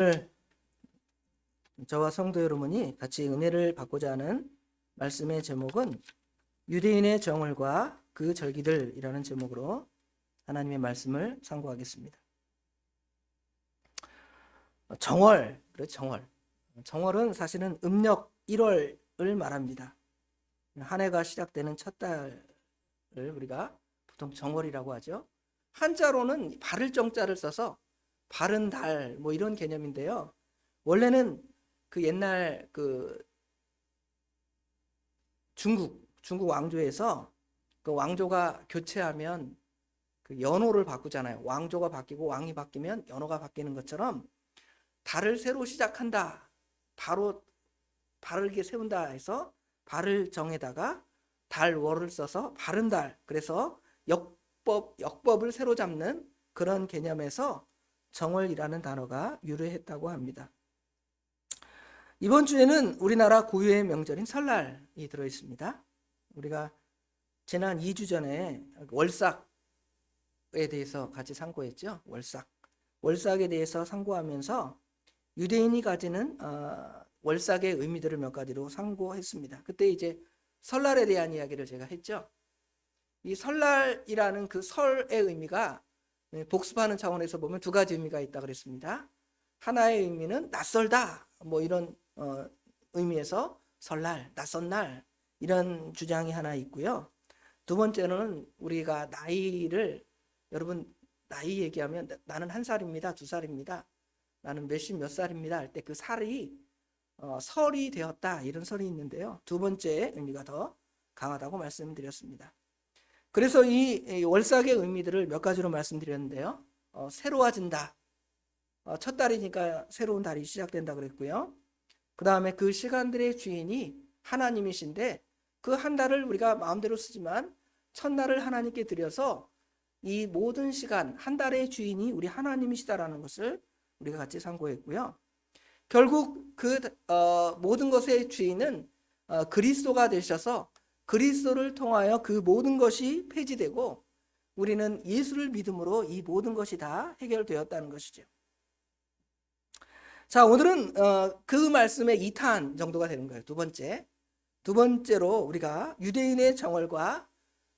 오늘 저와 성도 여러분이 같이 은혜를 받고자 하는 말씀의 제목은 유대인의 정월과 그 절기들이라는 제목으로 하나님의 말씀을 상고하겠습니다. 정월, 정월. 정월은 사실은 음력 1월을 말합니다. 한 해가 시작되는 첫 달을 우리가 보통 정월이라고 하죠. 한자로는 바를 정자를 써서 바른 달 뭐 이런 개념인데요. 원래는 그 옛날 그 중국 왕조에서 그 왕조가 교체하면 그 연호를 바꾸잖아요. 왕조가 바뀌고 왕이 바뀌면 연호가 바뀌는 것처럼 달을 새로 시작한다. 바로 바르게 세운다 해서 발을 정에다가 달월을 써서 바른 달. 그래서 역법을 새로 잡는 그런 개념에서 정월이라는 단어가 유래했다고 합니다. 이번 주에는 우리나라 고유의 명절인 설날이 들어있습니다. 우리가 지난 2주 전에 월삭에 대해서 같이 상고했죠. 월삭에 대해서 상고하면서 유대인이 가지는 월삭의 의미들을 몇 가지로 상고했습니다. 그때 이제 설날에 대한 이야기를 제가 했죠. 이 설날이라는 그 설의 의미가 복습하는 차원에서 보면 두 가지 의미가 있다 그랬습니다. 하나의 의미는 낯설다 뭐 이런 의미에서 설날, 낯선 날 이런 주장이 하나 있고요. 두 번째는 우리가 나이를, 여러분 나이 얘기하면 나는 1살입니다, 2살입니다, 나는 몇 살입니다 할 때 그 살이 설이 되었다 이런 설이 있는데요. 두 번째 의미가 더 강하다고 말씀드렸습니다. 그래서 이 월삭의 의미들을 몇 가지로 말씀드렸는데요. 새로워진다. 첫 달이니까 새로운 달이 시작된다 그랬고요. 그 다음에 그 시간들의 주인이 하나님이신데 그 한 달을 우리가 마음대로 쓰지만 첫날을 하나님께 드려서 이 모든 시간 한 달의 주인이 우리 하나님이시다라는 것을 우리가 같이 상고했고요. 결국 그 모든 것의 주인은 그리스도가 되셔서 그리스도를 통하여 그 모든 것이 폐지되고 우리는 예수를 믿음으로 이 모든 것이 다 해결되었다는 것이죠. 자, 오늘은 그 말씀의 2탄 정도가 되는 거예요. 두 번째로 우리가 유대인의 정월과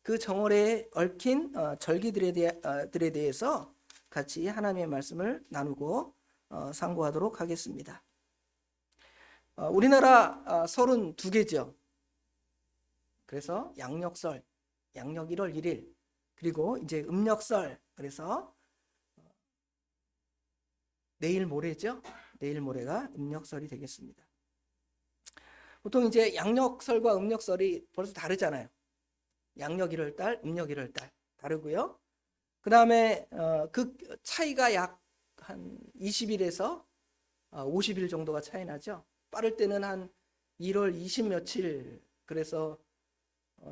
그 정월에 얽힌 절기들에 대해서 같이 하나님의 말씀을 나누고 상고하도록 하겠습니다. 우리나라 설은 2개죠. 그래서 양력설, 양력 1월 1일, 그리고 이제 음력설, 그래서 내일 모레죠. 내일 모레가 음력설이 되겠습니다. 보통 이제 양력설과 음력설이 벌써 다르잖아요. 양력 1월 달, 음력 1월 달 다르고요. 그 다음에 그 차이가 약 한 20일에서 50일 정도가 차이 나죠. 빠를 때는 한 1월 20 며칠, 그래서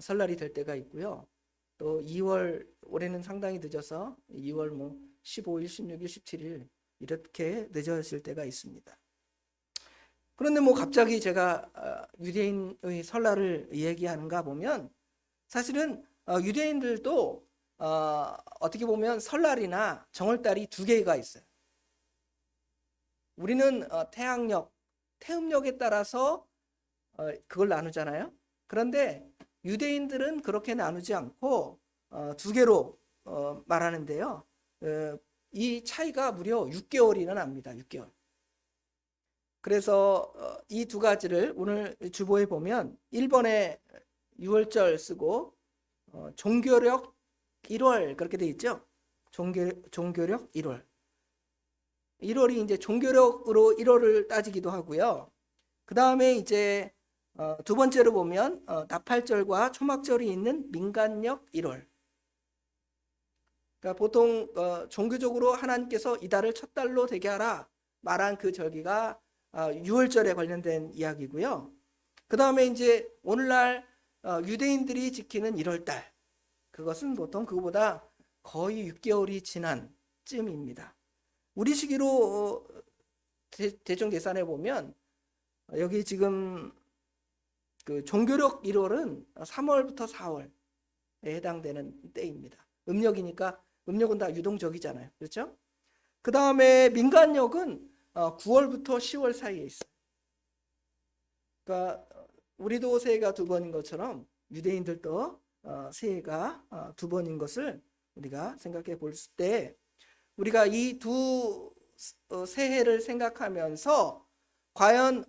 설날이 될 때가 있고요. 또 2월, 올해는 상당히 늦어서 2월 뭐 15일, 16일, 17일 이렇게 늦어질 때가 있습니다. 그런데 뭐 갑자기 제가 유대인의 설날을 얘기하는가 보면 사실은 유대인들도 어떻게 보면 설날이나 정월달이 2개가 있어요. 우리는 태음력에 따라서 그걸 나누잖아요. 그런데 유대인들은 그렇게 나누지 않고 2개로 말하는데요. 이 차이가 무려 6개월이나 납니다. 6개월. 그래서 이 두 가지를 오늘 주보에 보면 1번에 유월절 쓰고 종교력 1월 그렇게 돼 있죠. 종교력 1월. 1월이 이제 종교력으로 1월을 따지기도 하고요. 그 다음에 이제 두 번째로 보면 나팔절과 초막절이 있는 민간력 1월. 그러니까 보통 종교적으로 하나님께서 이 달을 첫 달로 되게 하라 말한 그 절기가 6월절에 관련된 이야기고요. 그 다음에 이제 오늘날 유대인들이 지키는 1월달, 그것은 보통 그거보다 거의 6개월이 지난 쯤입니다. 우리 시기로 대충 계산해 보면 여기 지금 그 종교력 1월은 3월부터 4월에 해당되는 때입니다. 음력이니까 음력은 다 유동적이잖아요. 그렇죠? 그 다음에 민간력은 9월부터 10월 사이에 있어요. 그러니까 우리도 새해가 두 번인 것처럼 유대인들도 새해가 두 번인 것을 우리가 생각해 볼 때, 우리가 이 두 새해를 생각하면서 과연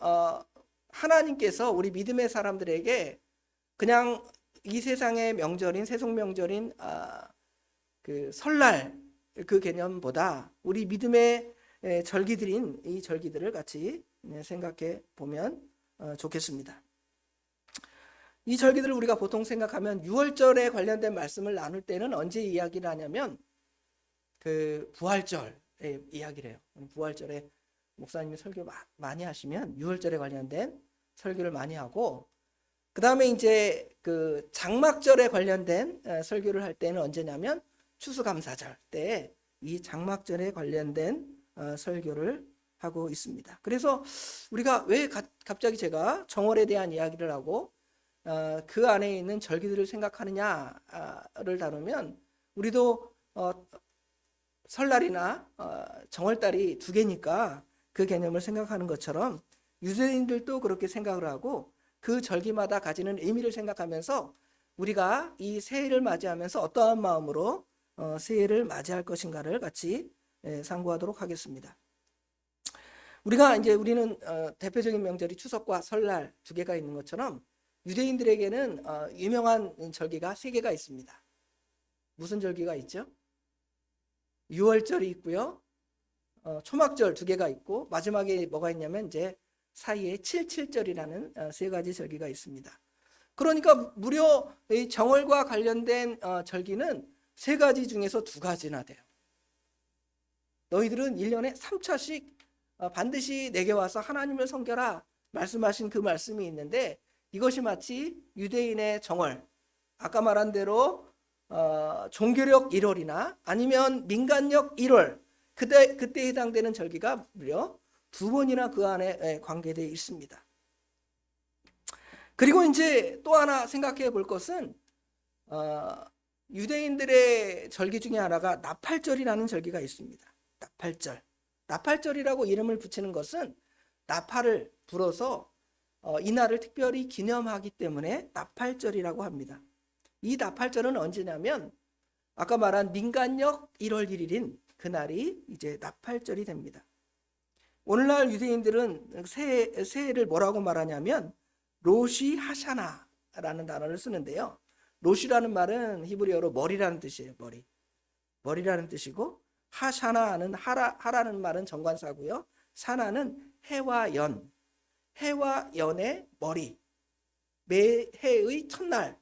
하나님께서 우리 믿음의 사람들에게 그냥 이 세상의 명절인 세속 명절인 그 설날 그 개념보다 우리 믿음의 절기들인 이 절기들을 같이 생각해 보면 좋겠습니다. 이 절기들을 우리가 보통 생각하면 6월절에 관련된 말씀을 나눌 때는 언제 이야기를 하냐면 그 부활절에 이야기를 해요. 부활절에 목사님이 설교 많이 하시면 6월절에 관련된 설교를 많이 하고, 그 다음에 이제 그 장막절에 관련된 설교를 할 때는 언제냐면 추수감사절 때 이 장막절에 관련된 설교를 하고 있습니다. 그래서 우리가 왜 갑자기 제가 정월에 대한 이야기를 하고 그 안에 있는 절기들을 생각하느냐를 다루면, 우리도 설날이나 정월달이 두 개니까 그 개념을 생각하는 것처럼 유대인들도 그렇게 생각을 하고 그 절기마다 가지는 의미를 생각하면서 우리가 이 새해를 맞이하면서 어떠한 마음으로 새해를 맞이할 것인가를 같이 상고하도록 하겠습니다. 우리는 대표적인 명절이 추석과 설날 두 개가 있는 것처럼 유대인들에게는 유명한 절기가 세 개가 있습니다. 무슨 절기가 있죠? 6월절이 있고요. 초막절 두 개가 있고, 마지막에 뭐가 있냐면 이제 사이에 77절이라는 세 가지 절기가 있습니다. 그러니까 무려 이 정월과 관련된 절기는 세 가지 중에서 두 가지나 돼요. 너희들은 1년에 3차씩 반드시 내게 와서 하나님을 섬겨라 말씀하신 그 말씀이 있는데, 이것이 마치 유대인의 정월, 아까 말한 대로 종교력 1월이나 아니면 민간력 1월, 그때 해당되는 절기가 무려 두 번이나 그 안에 관계되어 있습니다. 그리고 이제 또 하나 생각해 볼 것은 유대인들의 절기 중에 하나가 나팔절이라는 절기가 있습니다. 나팔절이라고 이름을 붙이는 것은 나팔을 불어서 이날을 특별히 기념하기 때문에 나팔절이라고 합니다. 이 나팔절은 언제냐면 아까 말한 민간력 1월 1일인 그날이 이제 나팔절이 됩니다. 오늘날 유대인들은 새해를 뭐라고 말하냐면 로시 하샤나라는 단어를 쓰는데요. 로시라는 말은 히브리어로 머리라는 뜻이에요. 머리라는 뜻이고, 하샤나는 하라는 말은 정관사고요. 샤나는 해와 연의 머리, 매해의 첫날,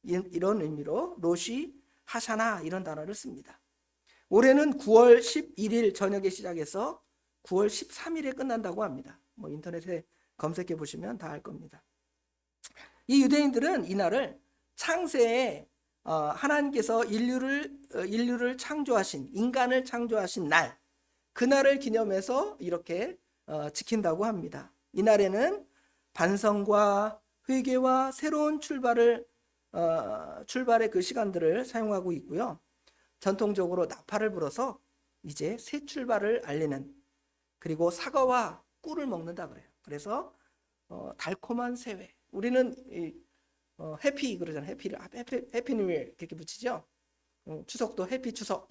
이런 의미로 로시 하샤나 이런 단어를 씁니다. 올해는 9월 11일 저녁에 시작해서 9월 13일에 끝난다고 합니다. 인터넷에 검색해 보시면 다 알 겁니다. 이 유대인들은 이날을 창세에 하나님께서 인류를 창조하신, 인간을 창조하신 날, 그날을 기념해서 이렇게 지킨다고 합니다. 이날에는 반성과 회개와 새로운 출발의 그 시간들을 사용하고 있고요. 전통적으로 나팔을 불어서 이제 새 출발을 알리는, 그리고 사과와 꿀을 먹는다 그래요. 그래서 달콤한 새해. 우리는 해피 그러잖아요. 해피 뉴 이어 그렇게 붙이죠. 추석도 해피 추석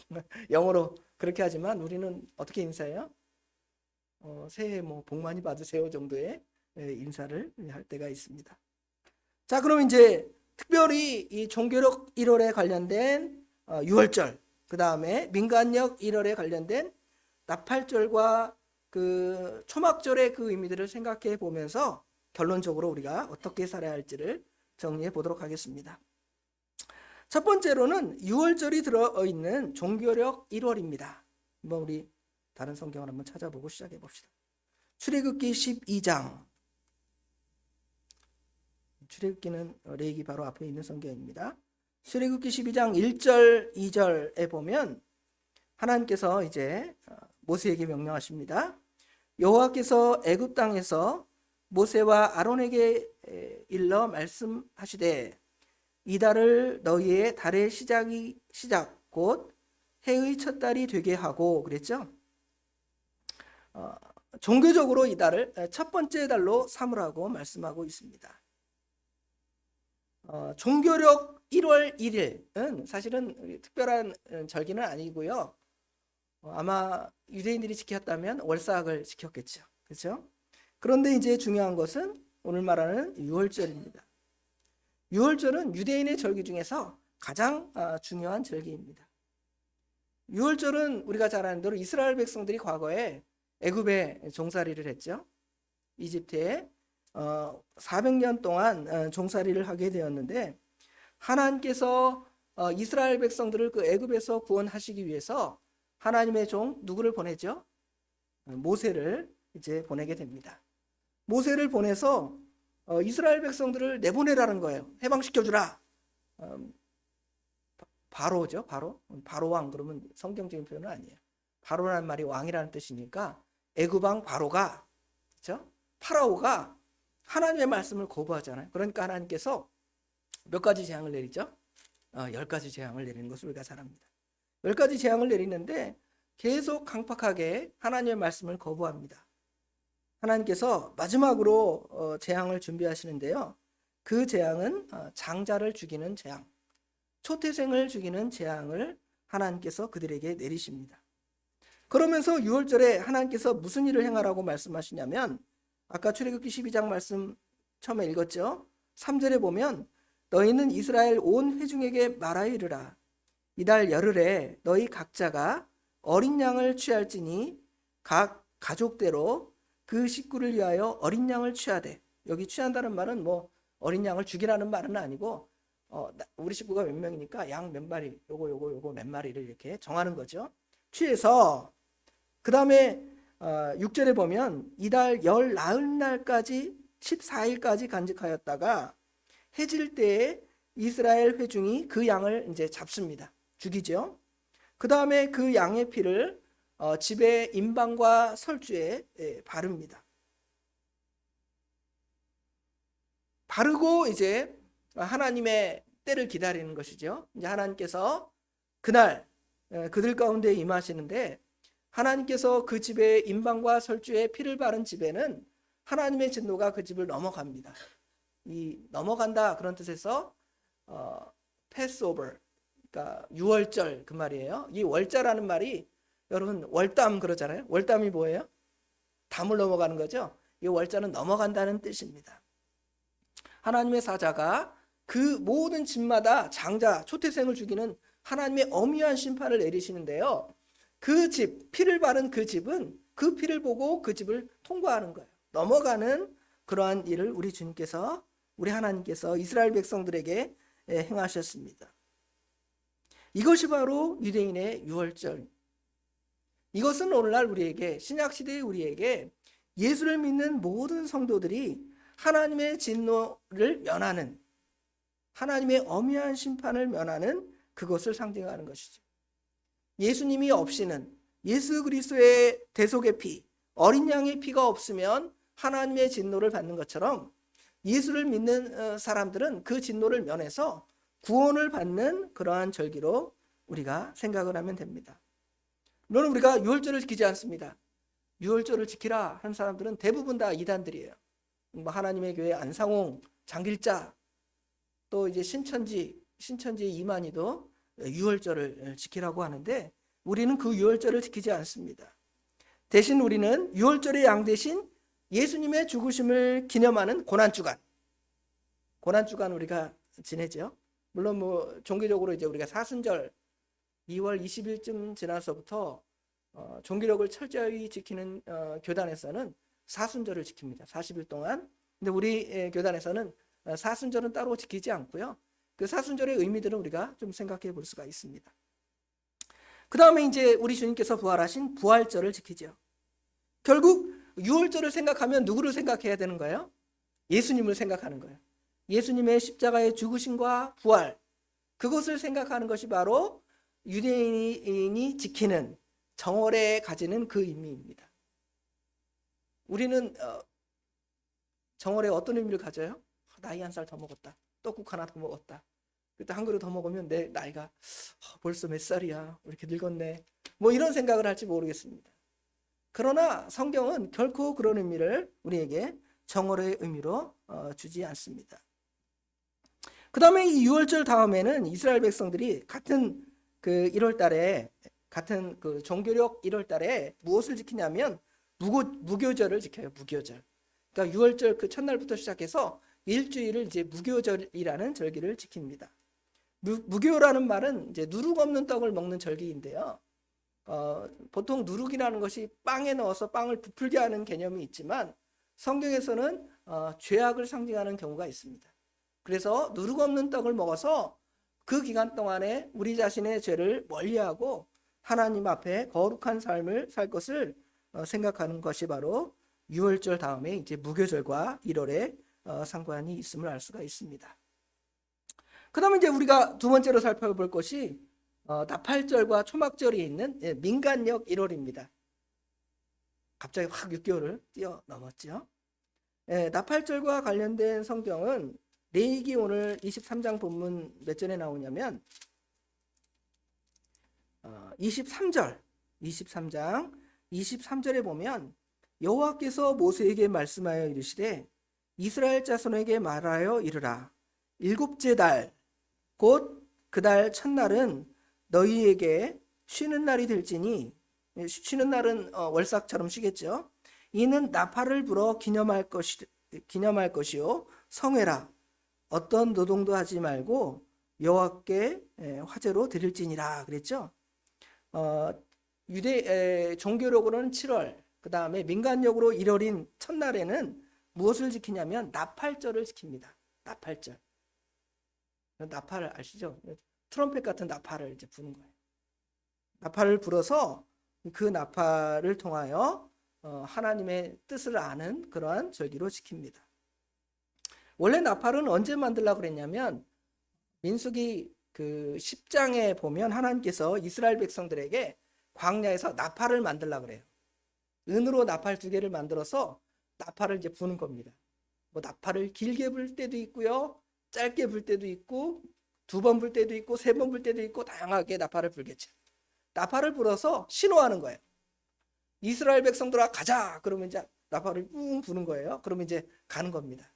영어로 그렇게 하지만 우리는 어떻게 인사해요? 새해 복 많이 받으세요 정도의 인사를 할 때가 있습니다. 자, 그럼 이제 특별히 이 종교력 1월에 관련된 6월절, 그 다음에 민간력 1월에 관련된 나팔절과 그 초막절의 그 의미들을 생각해 보면서 결론적으로 우리가 어떻게 살아야 할지를 정리해 보도록 하겠습니다. 첫 번째로는 6월절이 들어있는 종교력 1월입니다. 한번 우리 다른 성경을 한번 찾아보고 시작해 봅시다. 출애굽기 12장. 출애굽기는 레위기 바로 앞에 있는 성경입니다. 출애굽기 12장 1절 2절에 보면 하나님께서 이제 모세에게 명령하십니다. 여호와께서 애굽 땅에서 모세와 아론에게 일러 말씀하시되 이 달을 너희의 달의 시작 곧 해의 첫 달이 되게 하고 그랬죠. 종교적으로 이달을 첫 번째 달로 삼으라고 말씀하고 있습니다. 종교력 1월 1일은 사실은 특별한 절기는 아니고요. 아마 유대인들이 지켰다면 월삭을 지켰겠죠. 그렇죠? 그런데 이제 중요한 것은 오늘 말하는 유월절입니다. 유월절은 유대인의 절기 중에서 가장 중요한 절기입니다. 유월절은 우리가 잘 아는 대로 이스라엘 백성들이 과거에 애굽에 종살이를 했죠. 이집트에 400년 동안 종살이를 하게 되었는데 하나님께서 이스라엘 백성들을 그 애굽에서 구원하시기 위해서 하나님의 종 누구를 보내죠? 모세를 이제 보내게 됩니다. 모세를 보내서 이스라엘 백성들을 내보내라는 거예요. 해방시켜주라. 바로죠. 바로 왕. 그러면 성경적인 표현은 아니에요. 바로라는 말이 왕이라는 뜻이니까 애굽 왕 바로가, 그렇죠? 파라오가 하나님의 말씀을 거부하잖아요. 그러니까 하나님께서 몇 가지 재앙을 내리죠? 10가지 재앙을 내리는 것을 우리가 잘 압니다. 10가지 재앙을 내리는데 계속 강팍하게 하나님의 말씀을 거부합니다. 하나님께서 마지막으로 재앙을 준비하시는데요. 그 재앙은 장자를 죽이는 재앙, 초태생을 죽이는 재앙을 하나님께서 그들에게 내리십니다. 그러면서 6월절에 하나님께서 무슨 일을 행하라고 말씀하시냐면 아까 출애굽기 12장 말씀 처음에 읽었죠. 3절에 보면 너희는 이스라엘 온 회중에게 말하여 이르라. 이달 열흘에 너희 각자가 어린 양을 취할지니 각 가족대로 그 식구를 위하여 어린 양을 취하되, 여기 취한다는 말은 뭐 어린 양을 죽이라는 말은 아니고 우리 식구가 몇 명이니까 양 몇 마리, 요거 몇 마리를 이렇게 정하는 거죠. 취해서 그 다음에 6절에 보면 이달 열 나흘 날까지 14일까지 간직하였다가 해질 때에 이스라엘 회중이 그 양을 이제 잡습니다. 죽이죠. 그 다음에 그 양의 피를 집의 임방과 설주에 바릅니다. 바르고 이제 하나님의 때를 기다리는 것이죠. 이제 하나님께서 그날 그들 가운데 임하시는데 하나님께서 그 집의 임방과 설주에 피를 바른 집에는 하나님의 진노가 그 집을 넘어갑니다. 이 넘어간다 그런 뜻에서 패스오버, 그러니까 유월절 그 말이에요. 이 월자라는 말이 여러분 월담 그러잖아요. 월담이 뭐예요? 담을 넘어가는 거죠. 이 월자는 넘어간다는 뜻입니다. 하나님의 사자가 그 모든 집마다 장자, 초태생을 죽이는 하나님의 엄위한 심판을 내리시는데요. 그 집, 피를 바른 그 집은 그 피를 보고 그 집을 통과하는 거예요. 넘어가는 그러한 일을 우리 주님께서, 우리 하나님께서 이스라엘 백성들에게 행하셨습니다. 이것이 바로 유대인의 유월절. 이것은 오늘날 우리에게, 신약시대의 우리에게 예수를 믿는 모든 성도들이 하나님의 진노를 면하는, 하나님의 엄위한 심판을 면하는 그것을 상징하는 것이죠. 예수님이 없이는, 예수 그리스도의 대속의 피, 어린 양의 피가 없으면 하나님의 진노를 받는 것처럼 예수를 믿는 사람들은 그 진노를 면해서 구원을 받는 그러한 절기로 우리가 생각을 하면 됩니다. 물론 우리가 유월절을 지키지 않습니다. 유월절을 지키라 하는 사람들은 대부분 다 이단들이에요. 하나님의 교회 안상홍, 장길자, 또 이제 신천지 이만희도 유월절을 지키라고 하는데 우리는 그 유월절을 지키지 않습니다. 대신 우리는 유월절의 양 대신 예수님의 죽으심을 기념하는 고난주간 우리가 지내죠. 물론 뭐 종교적으로 이제 우리가 사순절 2월 20일쯤 지나서부터 종교력을 철저히 지키는 교단에서는 사순절을 지킵니다. 40일 동안. 근데 우리 교단에서는 사순절은 따로 지키지 않고요. 그 사순절의 의미들은 우리가 좀 생각해 볼 수가 있습니다. 그 다음에 이제 우리 주님께서 부활하신 부활절을 지키죠. 결국 유월절을 생각하면 누구를 생각해야 되는 거예요? 예수님을 생각하는 거예요. 예수님의 십자가의 죽으심과 부활, 그것을 생각하는 것이 바로 유대인이 지키는 정월에 가지는 그 의미입니다. 우리는 정월에 어떤 의미를 가져요? 나이 한 살 더 먹었다. 떡국 하나 더 먹었다. 그때 한 그릇 더 먹으면 내 나이가 벌써 몇 살이야. 이렇게 늙었네. 뭐 이런 생각을 할지 모르겠습니다. 그러나 성경은 결코 그런 의미를 우리에게 정월의 의미로 주지 않습니다. 그 다음에 이 6월절 다음에는 이스라엘 백성들이 같은 그 1월 달에 같은 그 종교력 1월 달에 무엇을 지키냐면 무교절을 지켜요. 무교절. 그러니까 6월절 그 첫날부터 시작해서 일주일을 이제 무교절이라는 절기를 지킵니다. 무교라는 말은 이제 누룩 없는 떡을 먹는 절기인데요. 보통 누룩이라는 것이 빵에 넣어서 빵을 부풀게 하는 개념이 있지만 성경에서는 죄악을 상징하는 경우가 있습니다. 그래서 누룩 없는 떡을 먹어서 그 기간 동안에 우리 자신의 죄를 멀리하고 하나님 앞에 거룩한 삶을 살 것을 생각하는 것이 바로 6월절 다음에 이제 무교절과 1월에 상관이 있음을 알 수가 있습니다. 그 다음에 이제 우리가 두 번째로 살펴볼 것이 나팔절과 초막절이 있는 민간력 1월입니다. 갑자기 확 6개월을 뛰어넘었죠. 나팔절과 관련된 성경은 레위기 오늘 23장 본문 몇 절에 나오냐면 23장 23절에 보면 여호와께서 모세에게 말씀하여 이르시되 이스라엘 자손에게 말하여 이르라. 일곱째 달 곧 그 달 첫날은 너희에게 쉬는 날이 될지니, 쉬는 날은 월삭처럼 쉬겠죠. 이는 나팔을 불어 기념할 것이요 성회라. 어떤 노동도 하지 말고 여호와께 화제로 드릴지니라 그랬죠. 유대 종교력으로는 7월, 그 다음에 민간력으로 1월인 첫날에는 무엇을 지키냐면 나팔절을 지킵니다. 나팔절. 나팔을 아시죠? 트럼펫 같은 나팔을 이제 부는 거예요. 나팔을 불어서 그 나팔을 통하여 하나님의 뜻을 아는 그러한 절기로 지킵니다. 원래 나팔은 언제 만들려고 그랬냐면 민수기 그 10장에 보면 하나님께서 이스라엘 백성들에게 광야에서 나팔을 만들려고 그래요. 은으로 나팔 2개를 만들어서 나팔을 이제 부는 겁니다. 뭐 나팔을 길게 불 때도 있고요, 짧게 불 때도 있고, 2번 불 때도 있고, 3번 불 때도 있고, 다양하게 나팔을 불겠죠. 나팔을 불어서 신호하는 거예요. 이스라엘 백성들아 가자. 그러면 이제 나팔을 뿡 부는 거예요. 그러면 이제 가는 겁니다.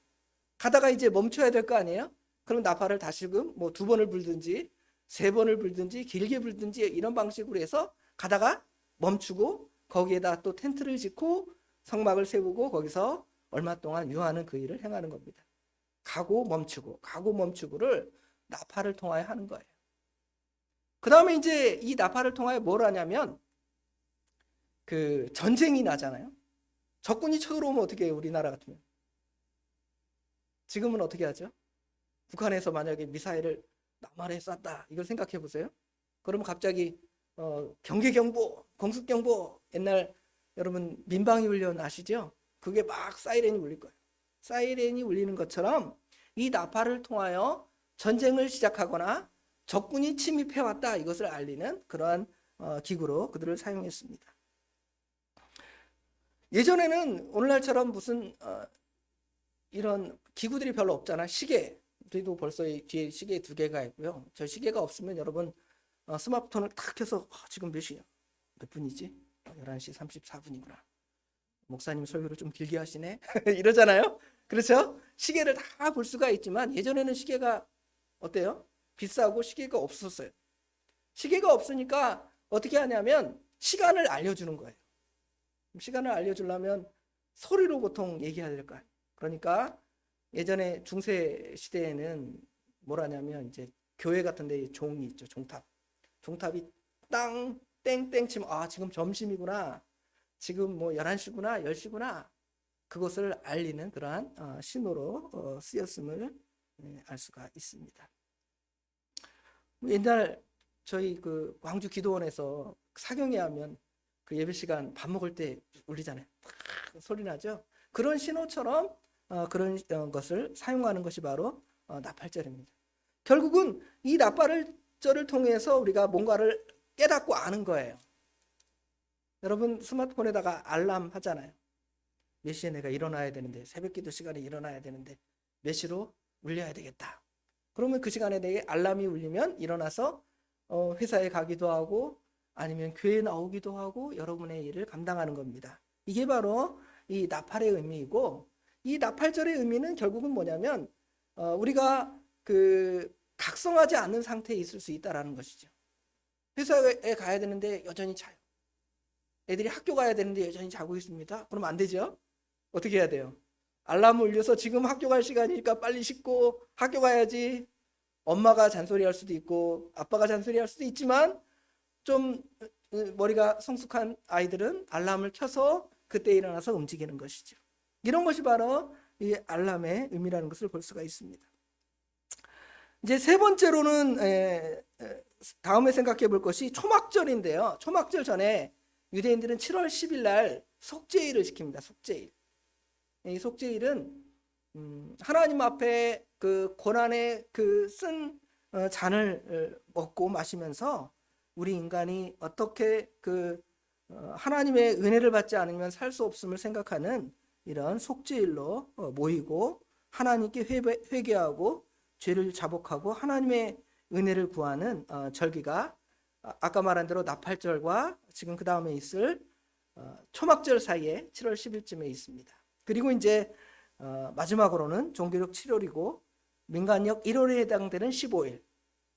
가다가 이제 멈춰야 될 거 아니에요? 그럼 나팔을 다시금 뭐 2번을 불든지 3번을 불든지 길게 불든지 이런 방식으로 해서 가다가 멈추고 거기에다 또 텐트를 짓고 성막을 세우고 거기서 얼마 동안 유하는 그 일을 행하는 겁니다. 가고 멈추고를 나팔을 통하여 하는 거예요. 그 다음에 이제 이 나팔을 통하여 뭘 하냐면 그 전쟁이 나잖아요. 적군이 쳐들어오면 어떻게 해요? 우리나라 같으면 지금은 어떻게 하죠? 북한에서 만약에 미사일을 남한에 쐈다 이걸 생각해 보세요. 그러면 갑자기 경계경보, 공습경보, 옛날 여러분 민방위 훈련 아시죠? 그게 막 사이렌이 울릴 거예요. 사이렌이 울리는 것처럼 이 나팔을 통하여 전쟁을 시작하거나 적군이 침입해왔다 이것을 알리는 그러한 기구로 그들을 사용했습니다. 예전에는 오늘날처럼 무슨 이런 기구들이 별로 없잖아. 시계, 우리도 벌써 뒤에 시계 2개가 있고요. 저 시계가 없으면 여러분 스마트폰을 탁 켜서 지금 몇 시야? 몇 분이지? 11시 34분이구나. 목사님 설교를 좀 길게 하시네? 이러잖아요. 그렇죠? 시계를 다 볼 수가 있지만 예전에는 시계가 어때요? 비싸고 시계가 없었어요. 시계가 없으니까 어떻게 하냐면 시간을 알려주는 거예요. 시간을 알려주려면 소리로 보통 얘기해야 될 거예요. 그러니까 예전에 중세 시대에는 뭐라냐면 이제 교회 같은 데 종이 있죠. 종탑이 땅 땡땡 치면 지금 점심이구나. 지금 뭐 11시구나. 10시구나. 그것을 알리는 그러한 신호로 쓰였음을 알 수가 있습니다. 옛날 저희 그 광주 기도원에서 사경회 하면 그 예배 시간 밥 먹을 때 울리잖아요. 소리 나죠? 그런 신호처럼 그런 것을 사용하는 것이 바로 나팔절입니다. 결국은 이 나팔절을 통해서 우리가 뭔가를 깨닫고 아는 거예요. 여러분 스마트폰에다가 알람 하잖아요. 몇 시에 내가 일어나야 되는데, 새벽 기도 시간에 일어나야 되는데 몇 시로 울려야 되겠다. 그러면 그 시간에 내게 알람이 울리면 일어나서 회사에 가기도 하고 아니면 교회에 나오기도 하고 여러분의 일을 감당하는 겁니다. 이게 바로 이 나팔의 의미이고, 이 나팔절의 의미는 결국은 뭐냐면 우리가 그 각성하지 않는 상태에 있을 수 있다라는 것이죠. 회사에 가야 되는데 여전히 자요. 애들이 학교 가야 되는데 여전히 자고 있습니다. 그럼 안 되죠? 어떻게 해야 돼요? 알람 울려서 지금 학교 갈 시간이니까 빨리 씻고 학교 가야지. 엄마가 잔소리할 수도 있고 아빠가 잔소리할 수도 있지만 좀 머리가 성숙한 아이들은 알람을 켜서 그때 일어나서 움직이는 것이죠. 이런 것이 바로 이 알람의 의미라는 것을 볼 수가 있습니다. 이제 세 번째로는 다음에 생각해 볼 것이 초막절인데요. 초막절 전에 유대인들은 7월 10일 날 속죄일을 지킵니다. 속죄일. 이 속죄일은 하나님 앞에 그 고난의 그 쓴 잔을 먹고 마시면서 우리 인간이 어떻게 그 하나님의 은혜를 받지 않으면 살 수 없음을 생각하는 이런 속죄일로 모이고 하나님께 회개하고 죄를 자복하고 하나님의 은혜를 구하는 절기가 아까 말한 대로 나팔절과 지금 그 다음에 있을 초막절 사이에 7월 10일쯤에 있습니다. 그리고 이제 마지막으로는 종교력 7월이고 민간력 1월에 해당되는 15일.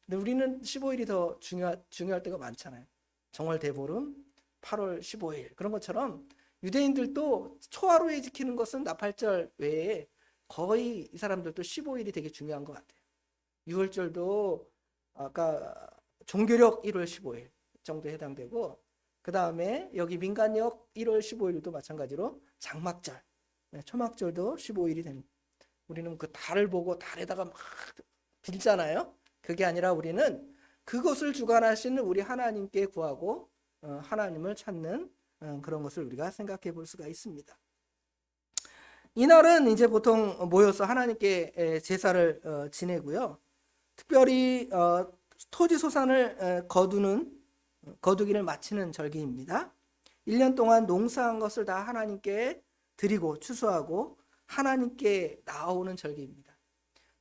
근데 우리는 15일이 더 중요할 때가 많잖아요. 정월 대보름 8월 15일 그런 것처럼 유대인들도 초하루에 지키는 것은 나팔절 외에 거의 이 사람들도 15일이 되게 중요한 것 같아요. 6월절도 아까 종교력 1월 15일 정도에 해당되고, 그 다음에 여기 민간력 1월 15일도 마찬가지로 장막절, 초막절도 15일이 됩니다. 우리는 그 달을 보고 달에다가 막 빌잖아요. 그게 아니라 우리는 그것을 주관하시는 우리 하나님께 구하고 하나님을 찾는 그런 것을 우리가 생각해 볼 수가 있습니다. 이날은 이제 보통 모여서 하나님께 제사를 지내고요. 특별히 토지 소산을 거두기를 마치는 절기입니다. 1년 동안 농사한 것을 다 하나님께 드리고 추수하고 하나님께 나아오는 절기입니다.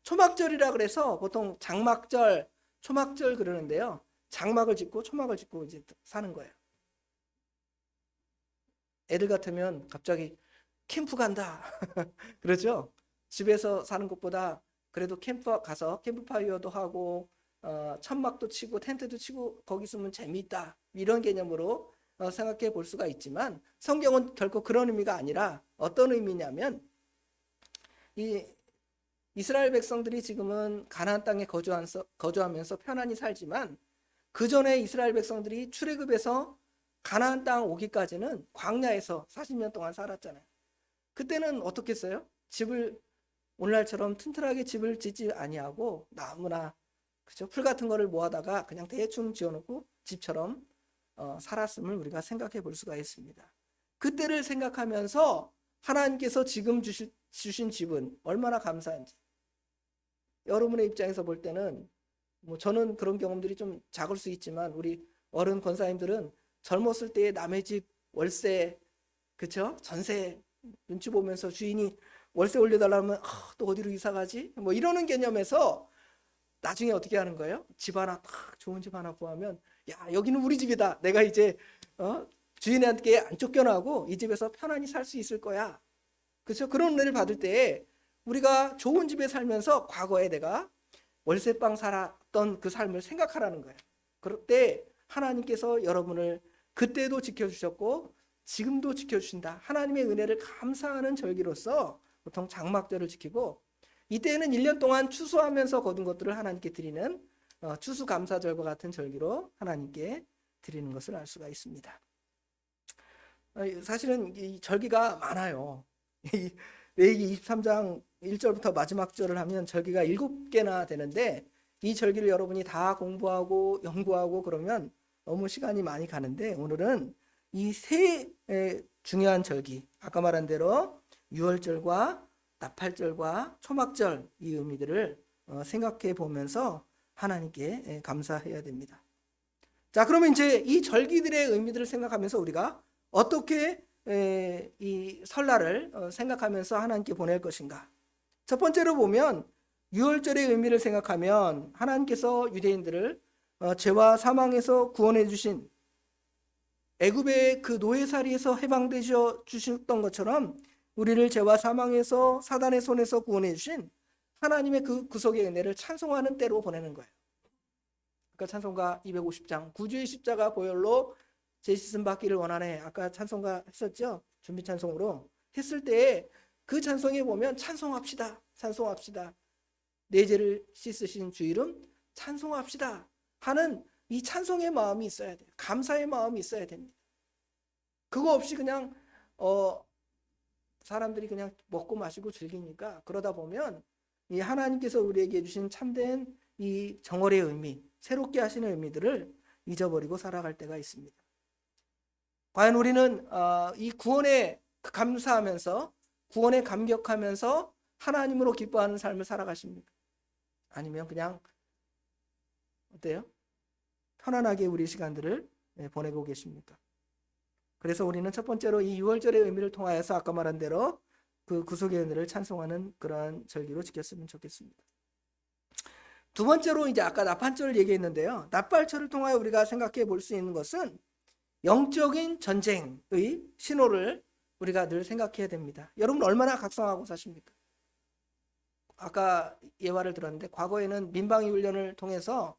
초막절이라 그래서 보통 장막절, 초막절 그러는데요. 장막을 짓고 초막을 짓고 이제 사는 거예요. 애들 같으면 갑자기 캠프 간다. 그렇죠? 집에서 사는 것보다 그래도 캠프 가서 캠프파이어도 하고 천막도 치고 텐트도 치고 거기 있으면 재미있다. 이런 개념으로 생각해 볼 수가 있지만 성경은 결코 그런 의미가 아니라 어떤 의미냐면 이 이스라엘 백성들이 지금은 가나안 땅에 거주하면서 편안히 살지만 그 전에 이스라엘 백성들이 출애굽에서 가나안 땅 오기까지는 광야에서 40년 동안 살았잖아요. 그때는 어떻게 했어요? 집을 오늘날처럼 튼튼하게 집을 짓지 아니하고 나무나 그죠? 풀 같은 거를 모아다가 그냥 대충 지어놓고 집처럼 살았음을 우리가 생각해 볼 수가 있습니다. 그때를 생각하면서 하나님께서 지금 주신 집은 얼마나 감사한지. 여러분의 입장에서 볼 때는 뭐 저는 그런 경험들이 좀 작을 수 있지만 우리 어른 권사님들은 젊었을 때의 남의 집 월세 그쵸? 전세 눈치 보면서 주인이 월세 올려달라면 또 어디로 이사 가지? 뭐 이러는 개념에서 나중에 어떻게 하는 거예요? 집 하나 딱 좋은 집 하나 구하면 야 여기는 우리 집이다. 내가 이제 주인한테 안 쫓겨나고 이 집에서 편안히 살 수 있을 거야. 그렇죠? 그런 은혜를 받을 때 우리가 좋은 집에 살면서 과거에 내가 월세방 살았던 그 삶을 생각하라는 거예요. 그럴 때 하나님께서 여러분을 그때도 지켜주셨고 지금도 지켜주신다. 하나님의 은혜를 감사하는 절기로서 보통 장막절을 지키고 이때에는 1년 동안 추수하면서 거둔 것들을 하나님께 드리는 추수감사절과 같은 절기로 하나님께 드리는 것을 알 수가 있습니다. 사실은 이 절기가 많아요. 레위기 23장 1절부터 마지막 절을 하면 절기가 7개나 되는데 이 절기를 여러분이 다 공부하고 연구하고 그러면 너무 시간이 많이 가는데 오늘은 이 세 중요한 절기 아까 말한 대로 유월절과 나팔절과 초막절 이 의미들을 생각해 보면서 하나님께 감사해야 됩니다. 자, 그러면 이제 이 절기들의 의미들을 생각하면서 우리가 어떻게 이 설날을 생각하면서 하나님께 보낼 것인가? 첫 번째로 보면 유월절의 의미를 생각하면 하나님께서 유대인들을 죄와 사망에서 구원해 주신 애굽의 그 노예살이에서 해방되셔 주셨던 것처럼 우리를 죄와 사망에서 사단의 손에서 구원해 주신 하나님의 그 구속의 은혜를 찬송하는 때로 보내는 거예요. 그러니까 찬송가 250장 구주의 십자가 보혈로 제 씻음 받기를 원하네. 아까 찬송가 했었죠. 준비 찬송으로 했을 때 그 찬송에 보면 찬송합시다. 찬송합시다. 내 죄를 씻으신 주 이름 찬송합시다 하는 이 찬송의 마음이 있어야 돼요. 감사의 마음이 있어야 됩니다. 그거 없이 그냥 사람들이 그냥 먹고 마시고 즐기니까 그러다 보면 이 하나님께서 우리에게 주신 참된 이 정월의 의미, 새롭게 하시는 의미들을 잊어버리고 살아갈 때가 있습니다. 과연 우리는 이 구원에 감사하면서 구원에 감격하면서 하나님으로 기뻐하는 삶을 살아가십니까? 아니면 그냥 어때요? 편안하게 우리 시간들을 보내고 계십니까? 그래서 우리는 첫 번째로 이 6월절의 의미를 통하여서 아까 말한 대로 그 구속의 은혜를 찬송하는 그러한 절기로 지켰으면 좋겠습니다. 두 번째로 이제 아까 나팔절을 얘기했는데요. 나팔절을 통하여 우리가 생각해 볼 수 있는 것은 영적인 전쟁의 신호를 우리가 늘 생각해야 됩니다. 여러분 얼마나 각성하고 사십니까? 아까 예화를 들었는데 과거에는 민방위 훈련을 통해서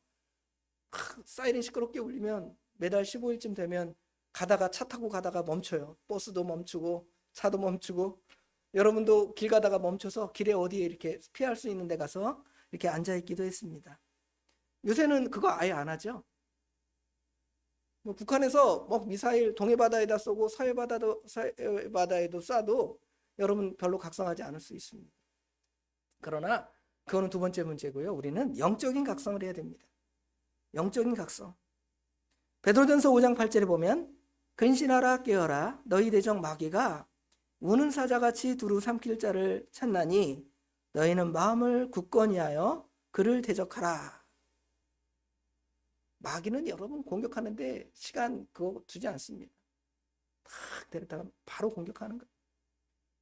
사이렌 시끄럽게 울리면 매달 15일쯤 되면 가다가 차 타고 가다가 멈춰요. 버스도 멈추고 차도 멈추고 여러분도 길 가다가 멈춰서 길에 어디에 이렇게 피할 수 있는 데 가서 이렇게 앉아 있기도 했습니다. 요새는 그거 아예 안 하죠. 뭐 북한에서 뭐 미사일 동해바다에다 쏘고 서해바다에도 쏴도 여러분 별로 각성하지 않을 수 있습니다. 그러나 그거는 두 번째 문제고요. 우리는 영적인 각성을 해야 됩니다. 영적인 각성. 베드로전서 5장 8절에 보면 근신하라 깨어라 너희 대적 마귀가 우는 사자같이 두루 삼킬 자를 찾나니 너희는 마음을 굳건히 하여 그를 대적하라. 마귀는 여러분 공격하는데 시간 그거 두지 않습니다. 탁 때렸다가 바로 공격하는 거예요.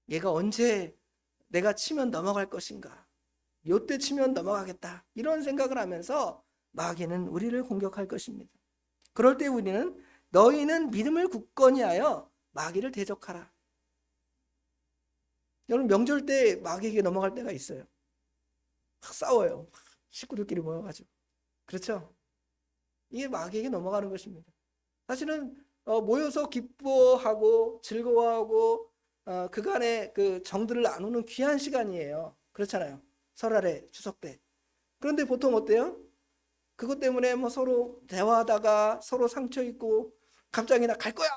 얘가 언제 내가 치면 넘어갈 것인가, 요때 치면 넘어가겠다 이런 생각을 하면서 마귀는 우리를 공격할 것입니다. 그럴 때 우리는 너희는 믿음을 굳건히 하여 마귀를 대적하라. 여러분 명절 때 마귀에게 넘어갈 때가 있어요. 막 싸워요. 식구들끼리 모여가지고. 그렇죠? 이게 마귀에게 넘어가는 것입니다. 사실은 모여서 기뻐하고 즐거워하고 그간의 그 정들을 나누는 귀한 시간이에요. 그렇잖아요. 설날에 추석 때. 그런데 보통 어때요? 그것 때문에 뭐 서로 대화하다가 서로 상처 있고 갑자기 나 갈 거야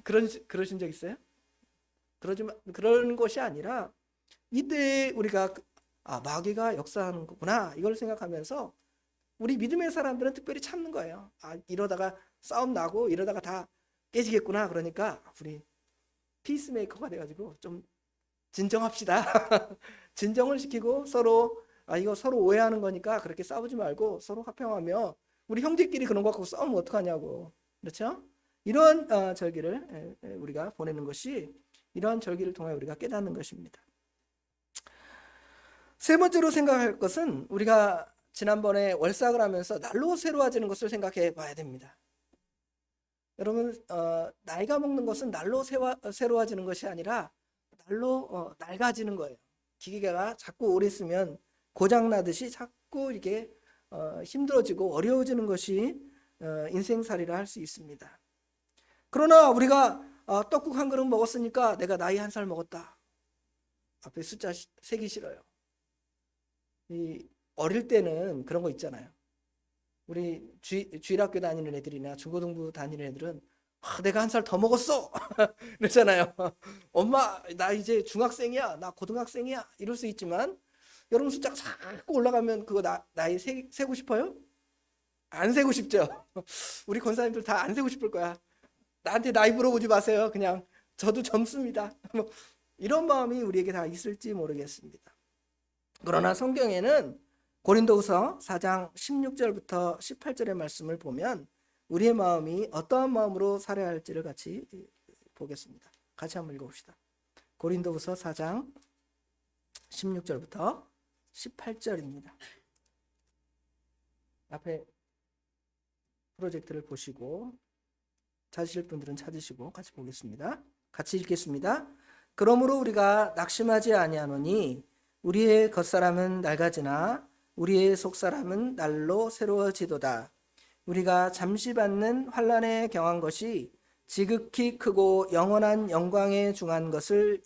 그러신 적 있어요? 그런 것이 아니라 이때 우리가 마귀가 역사하는 거구나 이걸 생각하면서 우리 믿음의 사람들은 특별히 참는 거예요. 이러다가 싸움 나고 이러다가 다 깨지겠구나. 그러니까 우리 피스메이커가 돼가지고 좀 진정합시다. 진정을 시키고 서로 이거 서로 오해하는 거니까 그렇게 싸우지 말고 서로 화평하며 우리 형제끼리 그런 거 갖고 싸우면 어떡하냐고. 그렇죠? 이런 절기를 우리가 보내는 것이 이러한 절기를 통해 우리가 깨닫는 것입니다. 세 번째로 생각할 것은 우리가 지난번에 월삭을 하면서 날로 새로워지는 것을 생각해 봐야 됩니다. 여러분 나이가 먹는 것은 날로 새로워지는 것이 아니라 날로 낡아지는 거예요. 기계가 자꾸 오래 쓰면 고장나듯이 자꾸 이렇게 힘들어지고 어려워지는 것이 인생살이라 할 수 있습니다. 그러나 우리가 떡국 한 그릇 먹었으니까 내가 나이 1살 먹었다. 앞에 숫자 세기 싫어요. 어릴 때는 그런 거 있잖아요. 우리 주일학교 다니는 애들이나 중고등부 다니는 애들은 내가 1살 더 먹었어 그러잖아요. 엄마 나 이제 중학생이야, 나 고등학생이야 이럴 수 있지만 여러분 숫자가 자꾸 올라가면 그거 나이 세고 싶어요? 안 세고 싶죠. 우리 권사님들 다 안 세고 싶을 거야. 나한테 나이 물어보지 마세요. 그냥 저도 젊습니다. 이런 마음이 우리에게 다 있을지 모르겠습니다. 그러나 성경에는 고린도후서 4장 16절부터 18절의 말씀을 보면 우리의 마음이 어떠한 마음으로 살아야 할지를 같이 보겠습니다. 같이 한번 읽어봅시다. 고린도후서 4장 16절부터 18절입니다. 앞에 프로젝트를 보시고 찾으실 분들은 찾으시고 같이 보겠습니다. 같이 읽겠습니다. 그러므로 우리가 낙심하지 아니하노니 우리의 겉사람은 낡아지나 우리의 속사람은 날로 새로워지도다. 우리가 잠시 받는 환난에 경한 것이 지극히 크고 영원한 영광에 중한 것을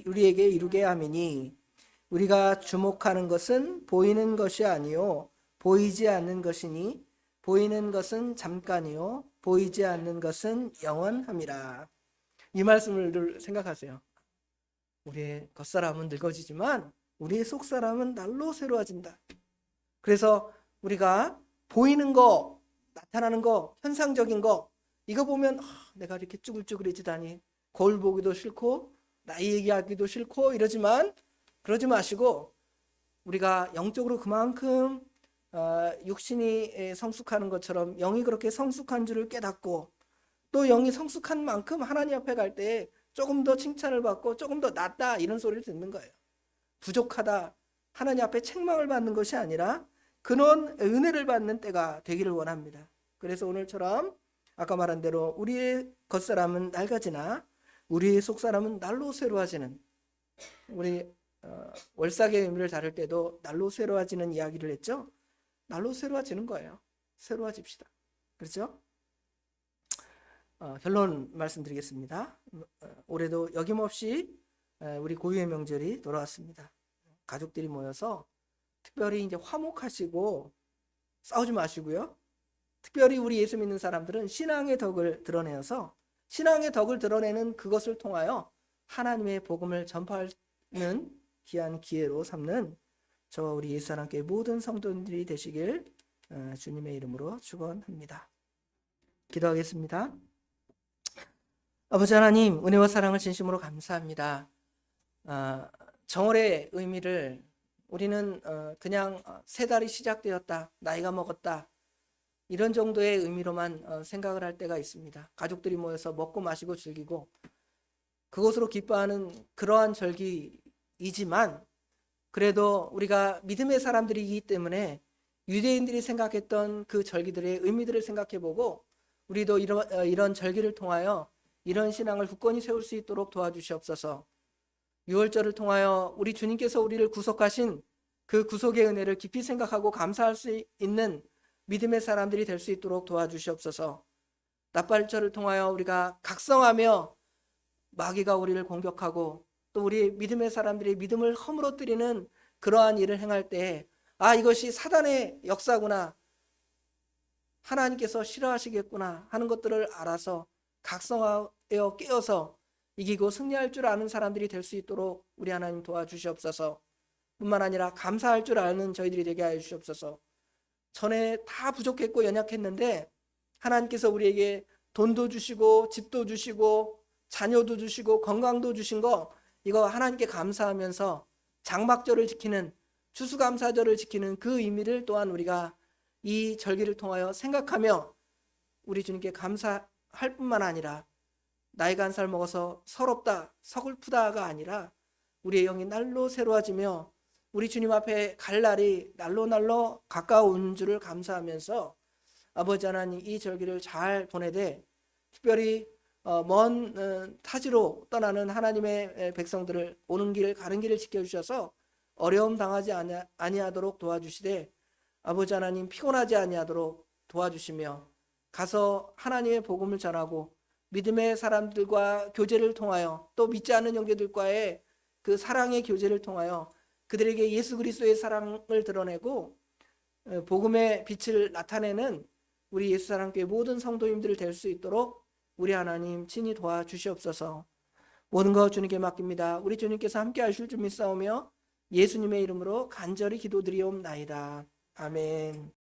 우리에게 이루게 함이니 우리가 주목하는 것은 보이는 것이 아니요 보이지 않는 것이니 보이는 것은 잠깐이요 보이지 않는 것은 영원함이라. 이 말씀을 생각하세요. 우리의 겉사람은 늙어지지만 우리의 속사람은 날로 새로워진다. 그래서 우리가 보이는 거, 나타나는 거, 현상적인 거 이거 보면 내가 이렇게 쭈글쭈글해지다니 거울 보기도 싫고 나이 얘기하기도 싫고 이러지만 그러지 마시고 우리가 영적으로 그만큼 육신이 성숙하는 것처럼 영이 그렇게 성숙한 줄을 깨닫고 또 영이 성숙한 만큼 하나님 앞에 갈 때 조금 더 칭찬을 받고 조금 더 낫다 이런 소리를 듣는 거예요. 부족하다 하나님 앞에 책망을 받는 것이 아니라 그런 은혜를 받는 때가 되기를 원합니다. 그래서 오늘처럼 아까 말한 대로 우리의 겉사람은 낡아지나 우리의 속사람은 날로 새로워지는, 우리 월삭의 의미를 다룰 때도 날로 새로워지는 이야기를 했죠. 날로 새로워지는 거예요. 새로워집시다. 그렇죠? 결론 말씀드리겠습니다. 올해도 여김없이 우리 고유의 명절이 돌아왔습니다. 가족들이 모여서 특별히 이제 화목하시고 싸우지 마시고요. 특별히 우리 예수 믿는 사람들은 신앙의 덕을 드러내어서 신앙의 덕을 드러내는 그것을 통하여 하나님의 복음을 전파하는 귀한 기회로 삼는 저와 우리 예수사랑교회 모든 성도들이 되시길 주님의 이름으로 축원합니다. 기도하겠습니다. 아버지 하나님, 은혜와 사랑을 진심으로 감사합니다. 정월의 의미를 우리는 그냥 새 달이 시작되었다, 나이가 먹었다 이런 정도의 의미로만 생각을 할 때가 있습니다. 가족들이 모여서 먹고 마시고 즐기고 그것으로 기뻐하는 그러한 절기이지만 그래도 우리가 믿음의 사람들이기 때문에 유대인들이 생각했던 그 절기들의 의미들을 생각해보고 우리도 이런 절기를 통하여 이런 신앙을 굳건히 세울 수 있도록 도와주시옵소서. 유월절을 통하여 우리 주님께서 우리를 구속하신 그 구속의 은혜를 깊이 생각하고 감사할 수 있는 믿음의 사람들이 될 수 있도록 도와주시옵소서. 납발절을 통하여 우리가 각성하며 마귀가 우리를 공격하고 또 우리 믿음의 사람들이 믿음을 허물어뜨리는 그러한 일을 행할 때 이것이 사단의 역사구나, 하나님께서 싫어하시겠구나 하는 것들을 알아서 각성하여 깨어서 이기고 승리할 줄 아는 사람들이 될 수 있도록 우리 하나님 도와주시옵소서. 뿐만 아니라 감사할 줄 아는 저희들이 되게 하여 주시옵소서. 전에 다 부족했고 연약했는데 하나님께서 우리에게 돈도 주시고 집도 주시고 자녀도 주시고 건강도 주신 거 이거 하나님께 감사하면서 장막절을 지키는, 추수감사절을 지키는 그 의미를 또한 우리가 이 절기를 통하여 생각하며 우리 주님께 감사할 뿐만 아니라 나이가 한 살 먹어서 서럽다 서글프다가 아니라 우리의 영이 날로 새로워지며 우리 주님 앞에 갈 날이 날로 가까운 줄을 감사하면서 아버지 하나님 이 절기를 잘 보내되 특별히 먼 타지로 떠나는 하나님의 백성들을 오는 길 가는 길을 지켜주셔서 어려움 당하지 아니하도록 도와주시되 아버지 하나님 피곤하지 아니하도록 도와주시며 가서 하나님의 복음을 전하고 믿음의 사람들과 교제를 통하여 또 믿지 않는 형제들과의 그 사랑의 교제를 통하여 그들에게 예수 그리스도의 사랑을 드러내고 복음의 빛을 나타내는 우리 예수사랑교회 모든 성도님들 될 수 있도록 우리 하나님 친히 도와주시옵소서. 모든 것 주님께 맡깁니다. 우리 주님께서 함께 하실 줄 믿사오며 예수님의 이름으로 간절히 기도드리옵나이다. 아멘.